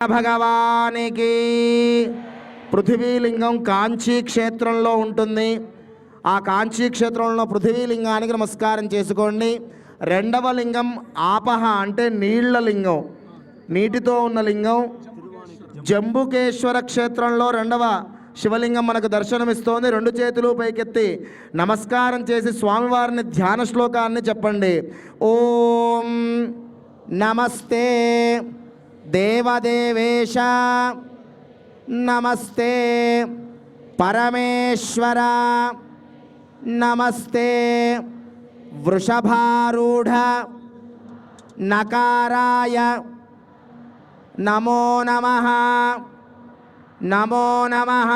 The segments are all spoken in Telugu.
భగవానికి పృథివీలింగం కాంచీ క్షేత్రంలో ఉంటుంది. ఆ కాంచీ క్షేత్రంలో పృథివీలింగానికి నమస్కారం చేసుకోండి. రెండవ లింగం ఆపహ అంటే నీళ్ల లింగం, నీటితో ఉన్న లింగం. జంబుకేశ్వర క్షేత్రంలో రెండవ శివలింగం మనకు దర్శనమిస్తోంది. రెండు చేతులు పైకెత్తి నమస్కారం చేసి స్వామివారిని ధ్యాన శ్లోకాన్ని చెప్పండి. ఓం నమస్తే దేవదేవేశ, నమస్తే పరమేశ్వర, నమస్తే వృషభారూఢ నకారాయ నమో నమః, నమో నమః.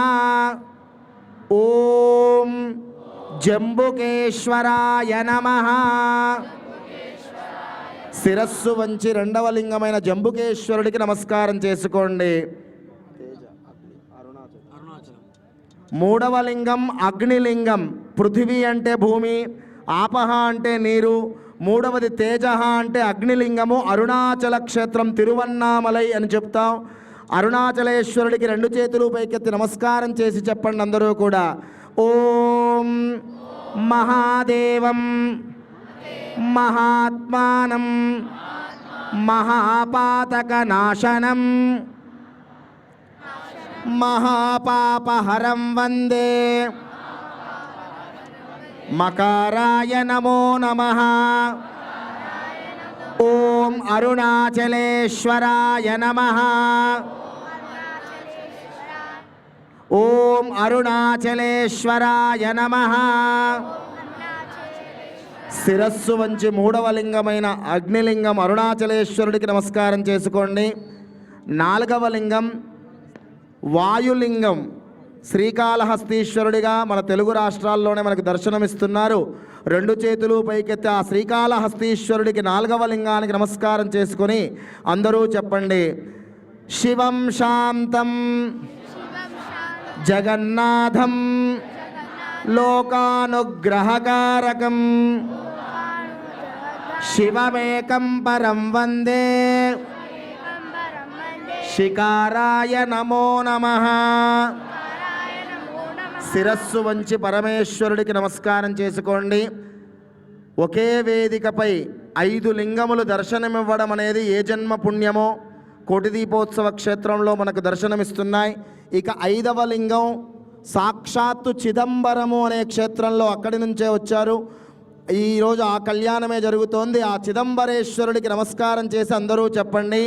ఓం జంబుకేశ్వరాయ నమః. శిరస్సు వంచి రెండవ లింగమైన జంబుకేశ్వరుడికి నమస్కారం చేసుకోండి. మూడవ లింగం అగ్నిలింగం. పృథివీ అంటే భూమి, ఆపహ అంటే నీరు, మూడవది తేజ అంటే అగ్నిలింగము. అరుణాచల క్షేత్రం తిరువన్నామలై అని చెప్తాం. అరుణాచలేశ్వరుడికి రెండు చేతులు పైకెత్తి నమస్కారం చేసి చెప్పండి అందరూ కూడా. ఓం మహాదేవం మహాత్మానం మహాపాతక నాశనం మహాపాపహరం వందే మకారాయ నమో నమః. ఓం అరుణాచలేశ్వరాయ నమః. ఓం అరుణాచలేశ్వరాయ నమః. శిరస్సు వంచి మూడవ లింగమైన అగ్నిలింగం అరుణాచలేశ్వరుడికి నమస్కారం చేసుకోండి. నాలుగవ లింగం వాయులింగం. శ్రీకాళహస్తీశ్వరుడిగా మన తెలుగు రాష్ట్రాల్లోనే మనకు దర్శనమిస్తున్నారు. రెండు చేతులు పైకెత్తి ఆ శ్రీకాళహస్తీశ్వరుడికి నాలుగవ లింగానికి నమస్కారం చేసుకొని అందరూ చెప్పండి. శివం శాంతం జగన్నాథం లోకానుగ్రహకారకం శివమేకం పరం వందే శికారాయ నమో నమః. శిరస్సు వంచి పరమేశ్వరుడికి నమస్కారం చేసుకోండి. ఒకే వేదికపై 5 లింగములు దర్శనమివ్వడం అనేది ఏ జన్మ పుణ్యమో కోటి దీపోత్సవ క్షేత్రంలో మనకు దర్శనమిస్తున్నాయి. ఇక 5వ లింగం సాక్షాత్తు చిదంబరము అనే క్షేత్రంలో అక్కడి నుంచే వచ్చారు. ఈరోజు ఆ కళ్యాణమే జరుగుతోంది. ఆ చిదంబరేశ్వరుడికి నమస్కారం చేసి అందరూ చెప్పండి.